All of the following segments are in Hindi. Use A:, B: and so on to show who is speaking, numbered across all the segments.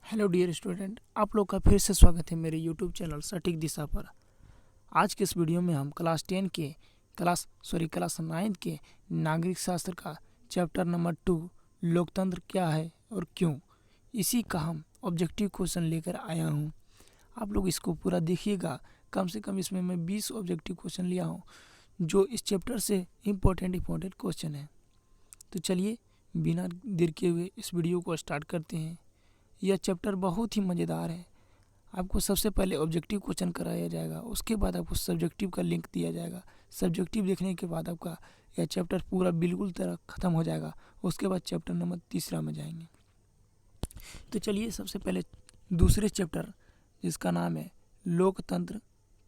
A: हेलो डियर स्टूडेंट, आप लोग का फिर से स्वागत है मेरे यूट्यूब चैनल सटीक दिशा पर। आज के इस वीडियो में हम क्लास 9 के नागरिक शास्त्र का चैप्टर नंबर 2 लोकतंत्र क्या है और क्यों, इसी का हम ऑब्जेक्टिव क्वेश्चन लेकर आया हूं। आप लोग इसको पूरा देखिएगा। कम से कम इसमें मैं 20 ऑब्जेक्टिव क्वेश्चन लिया हूं जो इस चैप्टर से इम्पोर्टेंट क्वेश्चन है। तो चलिए बिना देर किए हुए इस वीडियो को स्टार्ट करते हैं। यह चैप्टर बहुत ही मज़ेदार है। आपको सबसे पहले ऑब्जेक्टिव क्वेश्चन कराया जाएगा, उसके बाद आपको सब्जेक्टिव का लिंक दिया जाएगा। सब्जेक्टिव देखने के बाद आपका यह चैप्टर पूरा बिल्कुल तरह ख़त्म हो जाएगा। उसके बाद चैप्टर नंबर 3 में जाएंगे। तो चलिए सबसे पहले दूसरे चैप्टर जिसका नाम है लोकतंत्र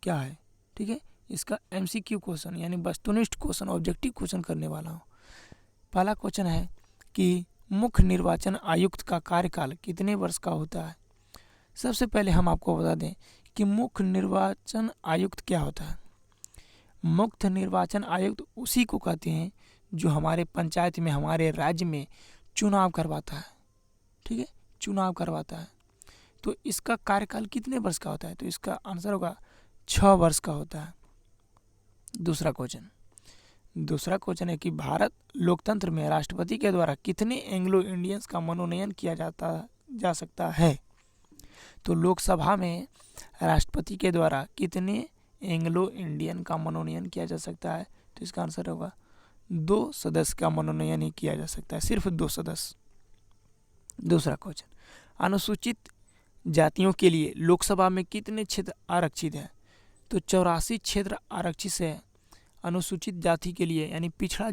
A: क्या है, ठीक है, इसका MCQ क्वेश्चन यानी वस्तुनिष्ठ क्वेश्चन ऑब्जेक्टिव क्वेश्चन करने वाला हूँ। पहला क्वेश्चन है कि मुख्य निर्वाचन आयुक्त का कार्यकाल कितने वर्ष का होता है। सबसे पहले हम आपको बता दें कि मुख्य निर्वाचन आयुक्त क्या होता है। मुख्य निर्वाचन आयुक्त उसी को कहते हैं जो हमारे पंचायत में, हमारे राज्य में चुनाव करवाता है, ठीक है, चुनाव करवाता है। तो इसका कार्यकाल कितने वर्ष का होता है, तो इसका आंसर होगा 6 वर्ष का होता है। दूसरा क्वेश्चन है कि भारत लोकतंत्र में राष्ट्रपति के द्वारा कितने एंग्लो इंडियंस का मनोनयन किया जा सकता है। तो लोकसभा में राष्ट्रपति के द्वारा कितने एंग्लो इंडियन का मनोनयन किया जा सकता है, तो इसका आंसर होगा 2 सदस्य का मनोनयन ही किया जा सकता है, सिर्फ 2 सदस्य। दूसरा क्वेश्चन, अनुसूचित जातियों के लिए लोकसभा में कितने क्षेत्र आरक्षित हैं, तो 84 क्षेत्र आरक्षित है अनुसूचित जाति के लिए, यानी पिछड़ा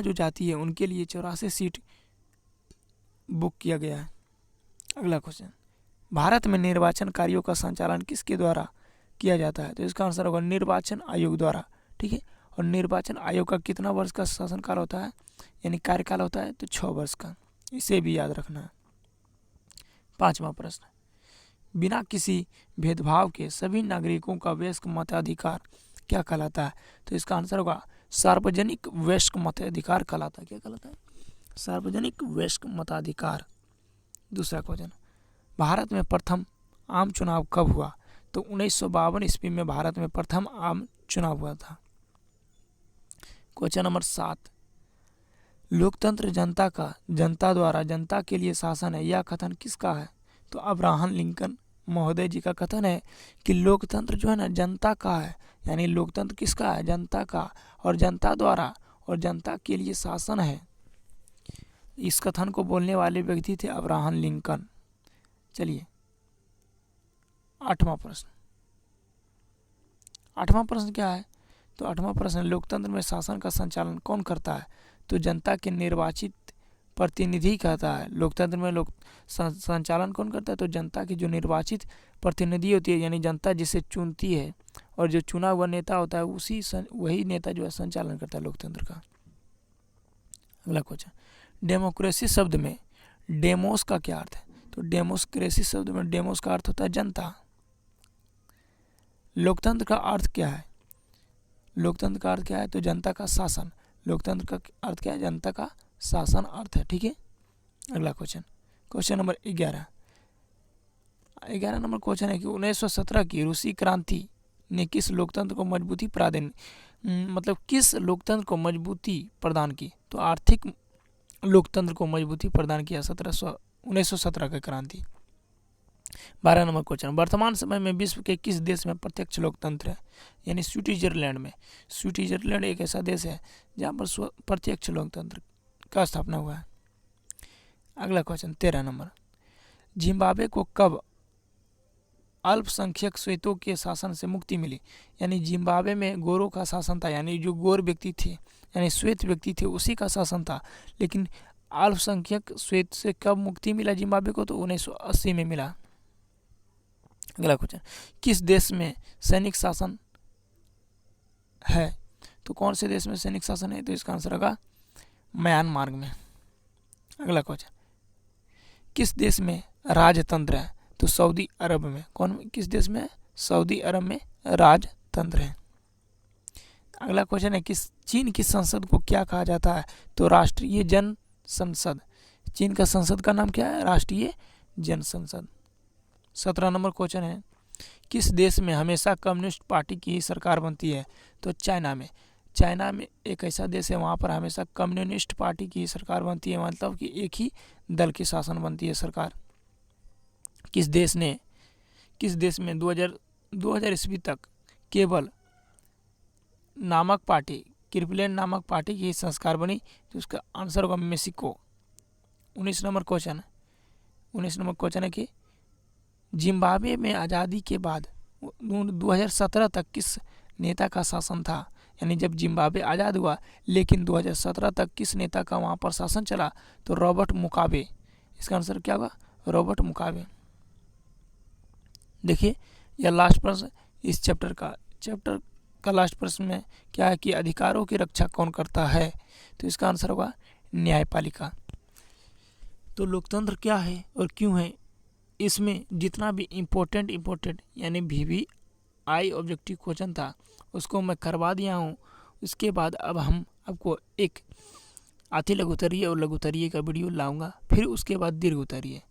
A: जो जाति है उनके लिए 84 सीट बुक किया गया है। अगला क्वेश्चन, भारत में निर्वाचन कार्यों का संचालन किसके द्वारा किया जाता है, तो इसका आंसर होगा निर्वाचन आयोग द्वारा, ठीक है। और निर्वाचन आयोग का कितना वर्ष का शासनकाल होता है, यानी कार्यकाल होता है, तो 6 वर्ष का, इसे भी याद रखना है। 5वां प्रश्न, बिना किसी भेदभाव के सभी नागरिकों का वयस्क मताधिकार क्या कहलाता है, तो इसका आंसर होगा सार्वजनिक वयस्क मताधिकार कहलाता है। क्या कहलाता है? सार्वजनिक वयस्क मताधिकार। दूसरा क्वेश्चन, भारत में प्रथम आम चुनाव कब हुआ, तो 1952 ईस्वी में भारत में प्रथम आम चुनाव हुआ था। क्वेश्चन नंबर 7, लोकतंत्र जनता द्वारा जनता के लिए शासन है, यह कथन किसका है, तो अब्राहम लिंकन महोदय जी का कथन है कि लोकतंत्र जो है ना जनता का है, यानी लोकतंत्र किसका है, जनता का, और जनता द्वारा और जनता के लिए शासन है। इस कथन को बोलने वाले व्यक्ति थे अब्राहम लिंकन। चलिए 8वां प्रश्न क्या है, तो 8वां प्रश्न, लोकतंत्र में शासन का संचालन कौन करता है, तो जनता के निर्वाचित प्रतिनिधि कहता है। लोकतंत्र में संचालन कौन करता है, तो जनता की जो निर्वाचित प्रतिनिधि होती है, यानी जनता जिसे चुनती है, और जो चुना हुआ नेता होता है वही नेता जो है संचालन करता है लोकतंत्र का। अगला क्वेश्चन, डेमोक्रेसी शब्द में डेमोस का क्या अर्थ है, तो डेमोक्रेसी शब्द में डेमोस का अर्थ होता है जनता। लोकतंत्र का अर्थ क्या है, लोकतंत्र का अर्थ क्या है, तो जनता का शासन। लोकतंत्र का अर्थ क्या है, जनता का शासन अर्थ है, ठीक है। अगला क्वेश्चन नंबर 11 नंबर क्वेश्चन है कि 1917 की रूसी क्रांति ने किस लोकतंत्र को मजबूती किस लोकतंत्र को मजबूती प्रदान की, तो आर्थिक लोकतंत्र को मजबूती प्रदान किया 1917 की क्रांति। 12 नंबर क्वेश्चन, वर्तमान समय में विश्व के किस देश में प्रत्यक्ष लोकतंत्र है, यानी स्विट्जरलैंड में। स्विट्जरलैंड एक ऐसा देश है जहाँ पर प्रत्यक्ष लोकतंत्र का स्थापना हुआ है। अगला क्वेश्चन 13 नंबर, जिम्बाब्वे को कब अल्पसंख्यक श्वेतों के शासन से मुक्ति मिली, यानी जिम्बाब्वे में गोरों का शासन था, यानी जो गोर व्यक्ति थे, यानी श्वेत व्यक्ति थे, उसी का शासन था, लेकिन अल्पसंख्यक श्वेत से कब मुक्ति मिला जिम्बाब्वे को, तो 1980 में मिला। अगला क्वेश्चन, किस देश में सैनिक शासन है, तो कौन से देश में सैनिक शासन है, तो इसका आंसर होगा म्यांमार में। अगला क्वेश्चन, किस देश में राजतंत्र है, तो सऊदी अरब में। किस देश में, सऊदी अरब में राजतंत्र है। अगला क्वेश्चन है कि चीन की संसद को क्या कहा जाता है, तो राष्ट्रीय जन संसद, चीन का संसद का नाम क्या है? राष्ट्रीय जनसंसद। 17 नंबर क्वेश्चन है, किस देश में हमेशा कम्युनिस्ट पार्टी की ही सरकार बनती है? तो चाइना में। चाइना में एक ऐसा देश है, वहाँ पर हमेशा कम्युनिस्ट पार्टी की सरकार बनती है, मतलब कि एक ही दल की शासन बनती है सरकार। किस देश में 2000 ईस्वी तक केवल नामक पार्टी, क्लिवलैंड नामक पार्टी की संस्कार बनी? तो उसका आंसर होगा मेक्सिको। 19 नंबर क्वेश्चन है कि जिम्बाब्वे में आज़ादी के बाद 2017 तक किस नेता का शासन था? यानी जब जिम्बाब्वे आज़ाद हुआ लेकिन 2017 तक किस नेता का वहाँ पर शासन चला? तो रॉबर्ट मुगाबे। इसका आंसर क्या होगा? Robert Mugabe. देखिए यह लास्ट प्रश्न इस चैप्टर का लास्ट प्रश्न में क्या है कि अधिकारों की रक्षा कौन करता है? तो इसका आंसर होगा न्यायपालिका। तो लोकतंत्र क्या है और क्यों है, इसमें जितना भी इम्पोर्टेंट यानी VVI ऑब्जेक्टिव क्वेश्चन था उसको मैं करवा दिया हूँ। उसके बाद अब हम आपको एक अति लघुत्तरीय और लघुत्तरीय का वीडियो लाऊंगा, फिर उसके बाद दीर्घ उत्तरीय।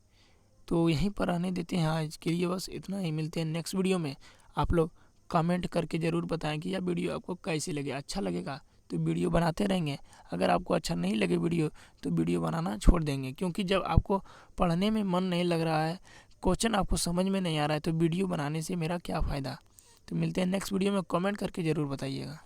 A: तो यहीं पर रहने देते हैं आज के लिए, बस इतना ही। मिलते हैं नेक्स्ट वीडियो में। आप लोग कमेंट करके ज़रूर बताएं कि यह वीडियो आपको कैसे लगे। अच्छा लगेगा तो वीडियो बनाते रहेंगे, अगर आपको अच्छा नहीं लगे वीडियो तो वीडियो बनाना छोड़ देंगे, क्योंकि जब आपको पढ़ने में मन नहीं लग रहा है, क्वेश्चन आपको समझ में नहीं आ रहा है, तो वीडियो बनाने से मेरा क्या फ़ायदा। तो मिलते हैं नेक्स्ट वीडियो में, कमेंट करके ज़रूर बताइएगा।